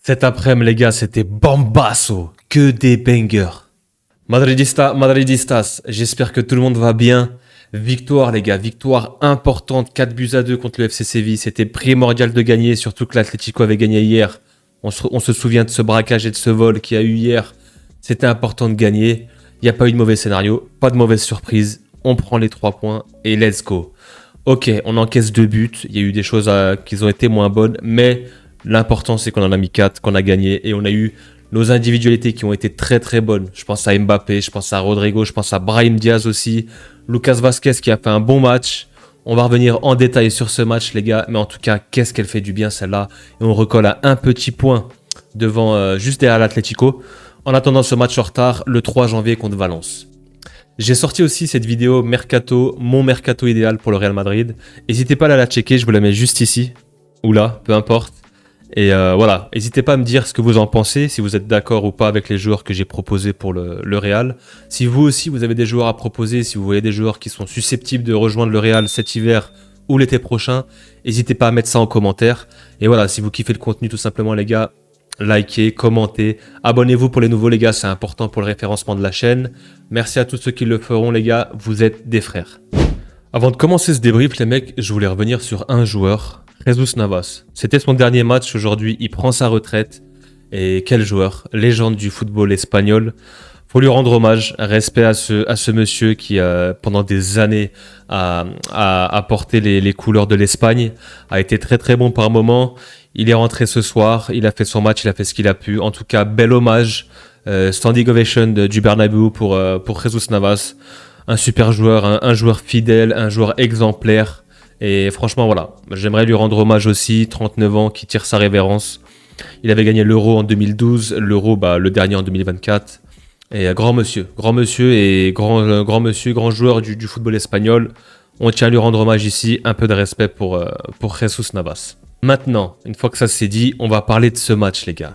Cet après-midi, les gars, c'était bombasso. Que des bangers. Madridistas, j'espère que tout le monde va bien. Victoire, les gars, victoire importante. 4-2 contre le FC Séville. C'était primordial de gagner, surtout que l'Atlético avait gagné hier. On se souvient de ce braquage et de ce vol qu'il y a eu hier. C'était important de gagner. Il n'y a pas eu de mauvais scénario, pas de mauvaise surprise. On prend les 3 points et let's go. Ok, on encaisse 2 buts. Il y a eu des choses qui ont été moins bonnes, mais l'important c'est qu'on en a mis 4, qu'on a gagné et on a eu nos individualités qui ont été très très bonnes. Je pense à Mbappé, je pense à Rodrigo, je pense à Brahim Diaz aussi. Lucas Vazquez qui a fait un bon match. On va revenir en détail sur ce match les gars, mais en tout cas, qu'est-ce qu'elle fait du bien celle-là. Et on recolle à un petit point devant, juste derrière l'Atlético. En attendant ce match en retard, le 3 janvier contre Valence. J'ai sorti aussi cette vidéo Mercato, mon Mercato idéal pour le Real Madrid. N'hésitez pas à la checker, je vous la mets juste ici, ou là, peu importe. Et voilà, n'hésitez pas à me dire ce que vous en pensez, si vous êtes d'accord ou pas avec les joueurs que j'ai proposés pour le Real. Si vous aussi, vous avez des joueurs à proposer, si vous voyez des joueurs qui sont susceptibles de rejoindre le Real cet hiver ou l'été prochain, n'hésitez pas à mettre ça en commentaire. Et voilà, si vous kiffez le contenu tout simplement les gars, likez, commentez, abonnez-vous pour les nouveaux les gars, c'est important pour le référencement de la chaîne. Merci à tous ceux qui le feront les gars, vous êtes des frères. Avant de commencer ce débrief les mecs, je voulais revenir sur un joueur. Jesus Navas. C'était son dernier match aujourd'hui, il prend sa retraite. Et quel joueur, légende du football espagnol. Faut lui rendre hommage, respect à ce monsieur qui, pendant des années, a porté les couleurs de l'Espagne, a été très très bon par moments. Il est rentré ce soir, il a fait son match, il a fait ce qu'il a pu. En tout cas, bel hommage, standing ovation du Bernabéu pour Jesus Navas. Un super joueur, un joueur fidèle, un joueur exemplaire. Et franchement, voilà, j'aimerais lui rendre hommage aussi, 39 ans, qui tire sa révérence. Il avait gagné l'Euro en 2012, l'Euro, le dernier en 2024. Et grand monsieur et grand joueur du football espagnol. On tient à lui rendre hommage ici, un peu de respect pour Jesus Navas. Maintenant, une fois que ça c'est dit, on va parler de ce match, les gars.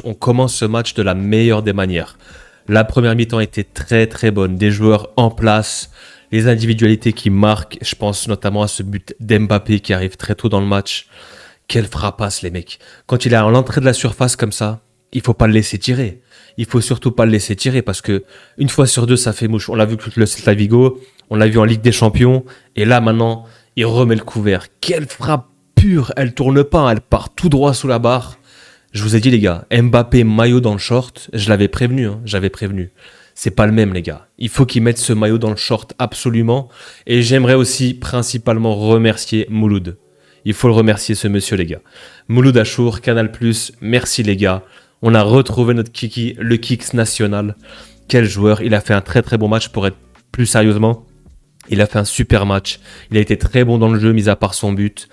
On commence ce match de la meilleure des manières. La première mi-temps était très très bonne, des joueurs en place. Les individualités qui marquent, je pense notamment à ce but d'Mbappé qui arrive très tôt dans le match. Quelle frappasse les mecs. Quand il est à l'entrée de la surface comme ça, il faut pas le laisser tirer. Il faut surtout pas le laisser tirer parce que une fois sur deux ça fait mouche. On l'a vu contre le Celta Vigo, on l'a vu en Ligue des Champions et là maintenant il remet le couvert. Quelle frappe pure, elle tourne pas, elle part tout droit sous la barre. Je vous ai dit les gars, Mbappé maillot dans le short, je l'avais prévenu, j'avais prévenu. C'est pas le même les gars. Il faut qu'ils mettent ce maillot dans le short absolument. Et j'aimerais aussi principalement remercier Mouloud. Il faut le remercier ce monsieur les gars. Mouloud Achour, Canal+, merci les gars. On a retrouvé notre kiki, le Kicks national. Quel joueur. Il a fait un très très bon match pour être plus sérieusement. Il a fait un super match. Il a été très bon dans le jeu, mis à part son but.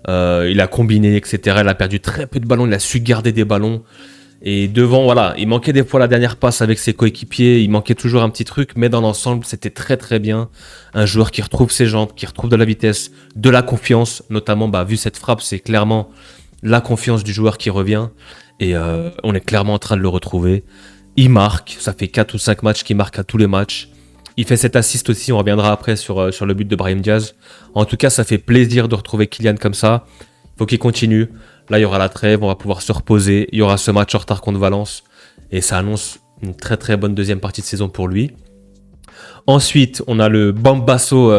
Il a combiné, etc. Il a perdu très peu de ballons. Il a su garder des ballons. Et devant, voilà, il manquait des fois la dernière passe avec ses coéquipiers, il manquait toujours un petit truc, mais dans l'ensemble, c'était très très bien. Un joueur qui retrouve ses jambes, qui retrouve de la vitesse, de la confiance, notamment, vu cette frappe, c'est clairement la confiance du joueur qui revient. Et on est clairement en train de le retrouver. Il marque, ça fait 4 ou 5 matchs qu'il marque à tous les matchs. Il fait cet assist aussi, on reviendra après sur le but de Brahim Diaz. En tout cas, ça fait plaisir de retrouver Kylian comme ça. Il faut qu'il continue. Là, il y aura la trêve, on va pouvoir se reposer. Il y aura ce match en retard contre Valence. Et ça annonce une très très bonne deuxième partie de saison pour lui. Ensuite, on a le Bambasso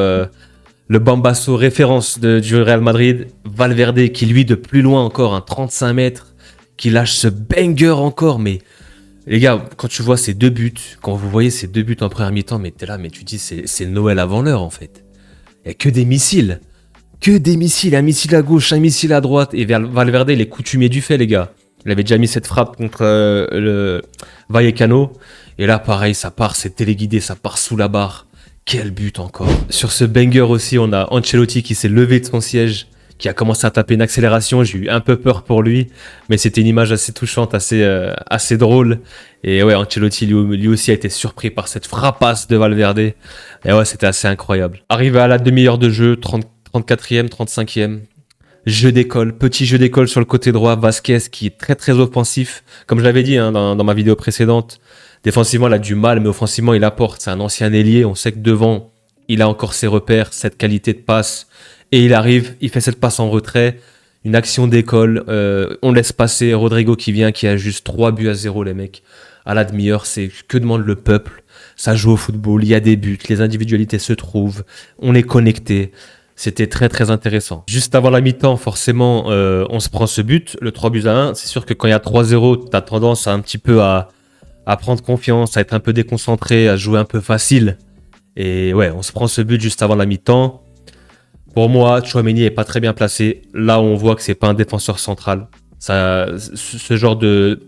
référence du Real Madrid. Valverde qui, lui, de plus loin encore, 35 mètres, qui lâche ce banger encore. Mais les gars, quand tu vois ces 2 buts, quand vous voyez ces 2 buts en première mi-temps, mais t'es là, mais tu dis c'est Noël avant l'heure en fait. Il n'y a que des missiles. Que des missiles, un missile à gauche, un missile à droite. Et Valverde, il est coutumier du fait, les gars. Il avait déjà mis cette frappe contre le Vallecano. Et là, pareil, ça part, c'est téléguidé, ça part sous la barre. Quel but encore. Sur ce banger aussi, on a Ancelotti qui s'est levé de son siège, qui a commencé à taper une accélération. J'ai eu un peu peur pour lui, mais c'était une image assez touchante, assez drôle. Et ouais, Ancelotti lui aussi a été surpris par cette frappasse de Valverde. Et ouais, c'était assez incroyable. Arrivé à la demi-heure de jeu, 34e, 35e, petit jeu d'école sur le côté droit, Vazquez qui est très très offensif, comme je l'avais dit dans ma vidéo précédente, défensivement il a du mal mais offensivement il apporte, c'est un ancien ailier, on sait que devant il a encore ses repères, cette qualité de passe et il arrive, il fait cette passe en retrait, Une action d'école, on laisse passer Rodrigo qui vient, qui a juste 3 buts à 0, les mecs. À la demi-heure, c'est que demande le peuple. Ça joue au football, il y a des buts, les individualités se trouvent, on est connecté. C'était très très intéressant. Juste avant la mi-temps, forcément, on se prend ce but, le 3 buts à 1. C'est sûr que quand il y a 3-0, t'as tendance à un petit peu à prendre confiance, à être un peu déconcentré, à jouer un peu facile. Et ouais, on se prend ce but juste avant la mi-temps. Pour moi, Tchouaméni est pas très bien placé. Là, on voit que c'est pas un défenseur central. Ça, ce genre de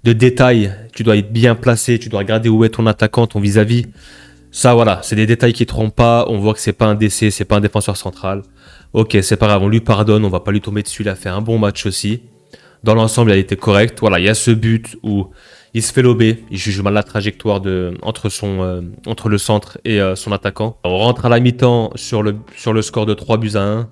détails, tu dois être bien placé, tu dois regarder où est ton attaquant, ton vis-à-vis. Ça, voilà, c'est des détails qui ne trompent pas. On voit que c'est pas un DC, c'est pas un défenseur central. Ok, c'est pas grave, on lui pardonne, on va pas lui tomber dessus. Il a fait un bon match aussi. Dans l'ensemble, il a été correct. Voilà, il y a ce but où il se fait lober. Il juge mal la trajectoire entre le centre et son attaquant. On rentre à la mi-temps sur le score de 3 buts à 1.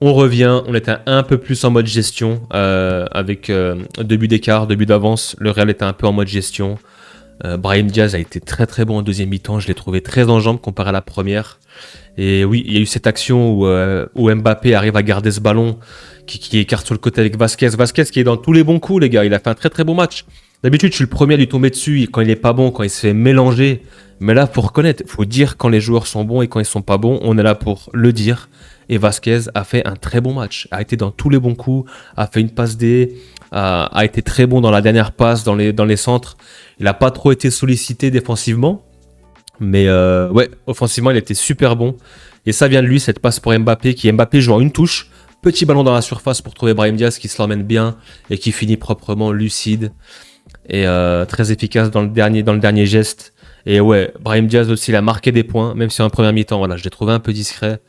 On revient, on était un peu plus en mode gestion avec 2 buts d'écart, 2 buts d'avance. Le Real était un peu en mode gestion. Brahim Diaz a été très très bon en deuxième mi-temps. Je l'ai trouvé très en jambes comparé à la première. Et oui, il y a eu cette action où Mbappé arrive à garder ce ballon qui écarte sur le côté avec Vasquez. Vasquez qui est dans tous les bons coups, les gars. Il a fait un très très bon match. D'habitude, je suis le premier à lui tomber dessus quand il est pas bon, quand il se fait mélanger. Mais là, faut reconnaître, faut dire quand les joueurs sont bons et quand ils sont pas bons. On est là pour le dire. Et Vasquez a fait un très bon match. A été dans tous les bons coups, a fait une passe D, a été très bon dans la dernière passe, dans les centres. Il n'a pas trop été sollicité défensivement. Mais ouais, offensivement, il était super bon. Et ça vient de lui, cette passe pour Mbappé, Mbappé joue en une touche. Petit ballon dans la surface pour trouver Brahim Diaz qui se l'emmène bien et qui finit proprement, lucide. Et très efficace dans le dernier geste. Et ouais, Brahim Diaz aussi, il a marqué des points, même si en première mi-temps, voilà, je l'ai trouvé un peu discret.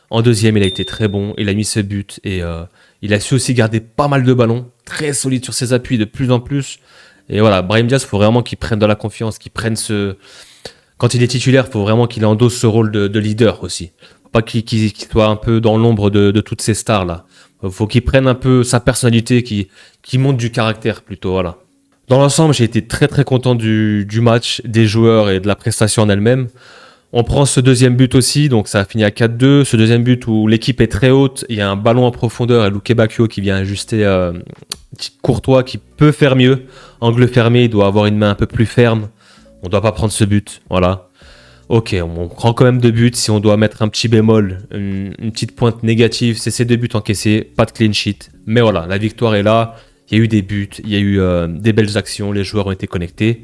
En deuxième, il a été très bon, il a mis ce but et il a su aussi garder pas mal de ballons, très solide sur ses appuis de plus en plus. Et voilà, Brahim Diaz, il faut vraiment qu'il prenne de la confiance, qu'il prenne Quand il est titulaire, il faut vraiment qu'il endosse ce rôle de leader aussi. Faut pas qu'il soit un peu dans l'ombre de toutes ces stars-là. Faut qu'il prenne un peu sa personnalité, qu'il monte du caractère plutôt, voilà. Dans l'ensemble, j'ai été très très content du match, des joueurs et de la prestation en elle-même. On prend ce deuxième but aussi, donc ça a fini à 4-2. Ce deuxième but où l'équipe est très haute, il y a un ballon en profondeur et Luque Bacchio qui vient ajuster Courtois qui peut faire mieux. Angle fermé, il doit avoir une main un peu plus ferme. On ne doit pas prendre ce but, voilà. Ok, on prend quand même 2 buts. Si on doit mettre un petit bémol, une petite pointe négative, c'est ces 2 buts encaissés, pas de clean sheet. Mais voilà, la victoire est là. Il y a eu des buts, il y a eu des belles actions, les joueurs ont été connectés.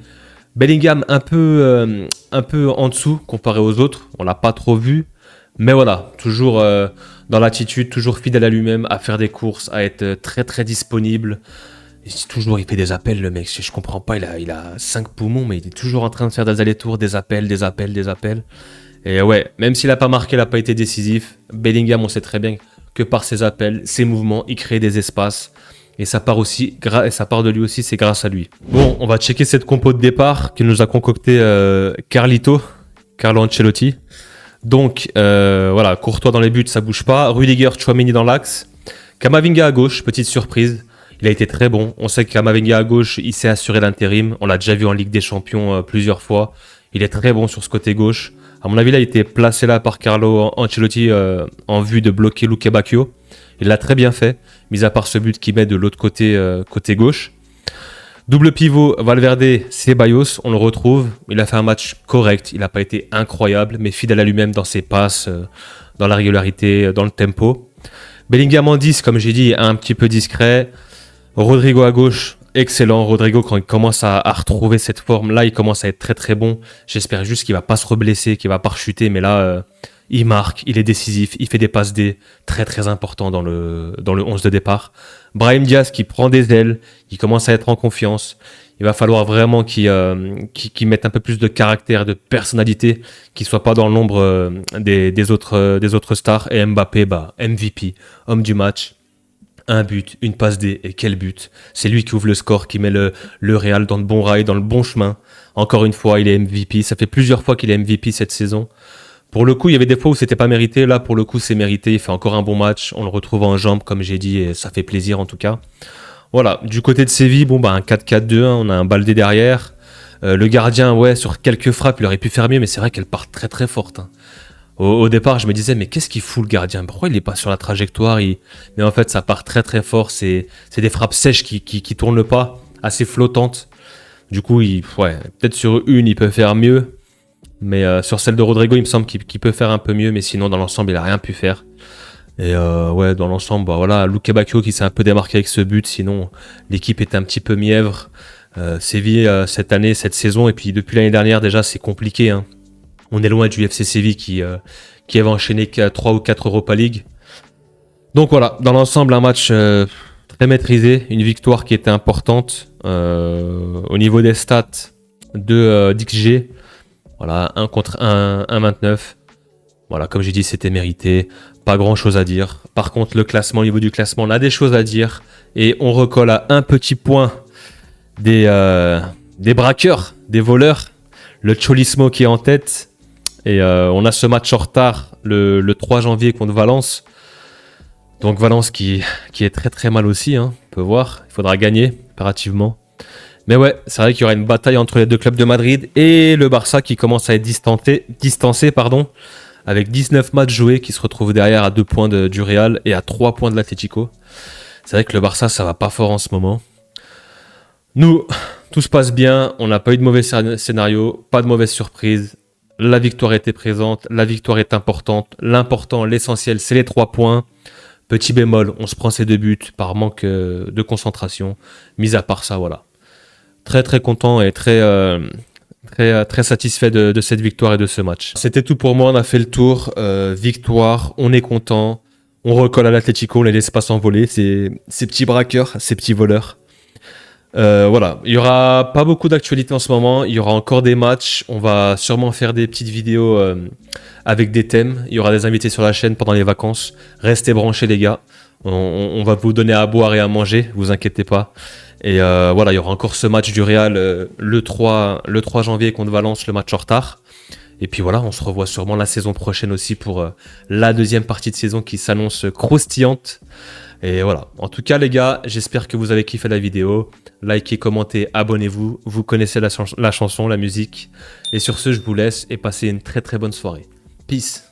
Bellingham un peu en dessous comparé aux autres, on l'a pas trop vu, mais voilà, toujours dans l'attitude, toujours fidèle à lui-même, à faire des courses, à être très très disponible. Et toujours il fait des appels le mec, je comprends pas, il a 5 poumons mais il est toujours en train de faire des allers-retours, des appels. Et ouais, même s'il a pas marqué, il a pas été décisif, Bellingham on sait très bien que par ses appels, ses mouvements, il crée des espaces. Et ça part de lui aussi, c'est grâce à lui. Bon, on va checker cette compo de départ que nous a concocté Carlo Ancelotti. Donc, voilà, Courtois dans les buts, ça bouge pas. Rudiger, Tchouaméni dans l'axe. Camavinga à gauche, petite surprise. Il a été très bon. On sait que Camavinga à gauche, il sait assurer l'intérim. On l'a déjà vu en Ligue des Champions plusieurs fois. Il est très bon sur ce côté gauche. À mon avis, là, il était placé là par Carlo Ancelotti en vue de bloquer Luque Bacchio. Il l'a très bien fait, mis à part ce but qu'il met de l'autre côté, côté gauche. Double pivot, Valverde, Ceballos, on le retrouve. Il a fait un match correct, il n'a pas été incroyable, mais fidèle à lui-même dans ses passes, dans la régularité, dans le tempo. Bellingham en 10, comme j'ai dit, un petit peu discret. Rodrigo à gauche, excellent. Rodrigo, quand il commence à retrouver cette forme-là, il commence à être très très bon. J'espère juste qu'il ne va pas se reblesser, qu'il ne va pas rechuter, mais là... il marque, il est décisif, il fait des passes D très très importants dans le 11 de départ. Brahim Diaz qui prend des ailes, il commence à être en confiance. Il va falloir vraiment qu'il mette un peu plus de caractère, de personnalité, qu'il soit pas dans l'ombre des autres stars. Et Mbappé, MVP, homme du match. Un but, une passe D, et quel but. C'est lui qui ouvre le score, qui met le Real dans le bon rail, dans le bon chemin. Encore une fois, il est MVP. Ça fait plusieurs fois qu'il est MVP cette saison. Pour le coup, il y avait des fois où c'était pas mérité. Là, pour le coup, c'est mérité. Il fait encore un bon match. On le retrouve en jambes, comme j'ai dit, et ça fait plaisir en tout cas. Voilà. Du côté de Séville, un 4-4-2, on a un Baldé derrière. Le gardien, ouais, sur quelques frappes, il aurait pu faire mieux, mais c'est vrai qu'elle part très très forte. Au départ, je me disais, mais qu'est-ce qu'il fout le gardien? Pourquoi il est pas sur la trajectoire? Mais en fait, ça part très très fort. C'est des frappes sèches qui tournent pas, assez flottantes. Du coup, peut-être sur une, il peut faire mieux. Mais sur celle de Rodrigo, il me semble qu'il peut faire un peu mieux. Mais sinon, dans l'ensemble, il a rien pu faire. Et ouais, dans l'ensemble, bah, voilà, Luke Bacchio qui s'est un peu démarqué avec ce but. Sinon, l'équipe est un petit peu mièvre. Séville, cette année, cette saison, et puis depuis l'année dernière, déjà, c'est compliqué, hein. On est loin du FC Séville qui avait enchaîné 3 ou 4 Europa League. Donc voilà, dans l'ensemble, un match très maîtrisé, une victoire qui était importante. Au niveau des stats d'XG, voilà, 1 contre 1, 1,29. Voilà, comme j'ai dit, c'était mérité. Pas grand chose à dire. Par contre, le classement, au niveau du classement, on a des choses à dire. Et on recolle à un petit point des braqueurs, des voleurs. Le Cholismo qui est en tête. Et on a ce match en retard le 3 janvier contre Valence. Donc Valence qui est très très mal aussi, hein, on peut voir. Il faudra gagner impérativement. Mais ouais, c'est vrai qu'il y aura une bataille entre les deux clubs de Madrid et le Barça qui commence à être distancé, avec 19 matchs joués, qui se retrouvent derrière à 2 points du Real et à 3 points de l'Atlético. C'est vrai que le Barça, ça va pas fort en ce moment. Nous, tout se passe bien, on n'a pas eu de mauvais scénario, pas de mauvaise surprise. La victoire était présente, la victoire est importante. L'important, l'essentiel, c'est les 3 points. Petit bémol, on se prend ces 2 buts par manque de concentration. Mis à part ça, voilà. Très très content et très satisfait de cette victoire et de ce match. C'était tout pour moi, on a fait le tour. Victoire, on est content. On recolle à l'Atlético, on les laisse pas s'envoler. Ces petits braqueurs, ces petits voleurs. Voilà, il y aura pas beaucoup d'actualité en ce moment, il y aura encore des matchs, on va sûrement faire des petites vidéos avec des thèmes, il y aura des invités sur la chaîne pendant les vacances, restez branchés les gars, on va vous donner à boire et à manger, vous inquiétez pas. Et voilà, il y aura encore ce match du Real le 3 janvier contre Valence, le match en retard. Et puis voilà, on se revoit sûrement la saison prochaine aussi pour la deuxième partie de saison qui s'annonce croustillante. Et voilà, en tout cas les gars, j'espère que vous avez kiffé la vidéo. Likez, commentez, abonnez-vous. Vous connaissez la chanson, la musique. Et sur ce, je vous laisse et passez une très très bonne soirée. Peace.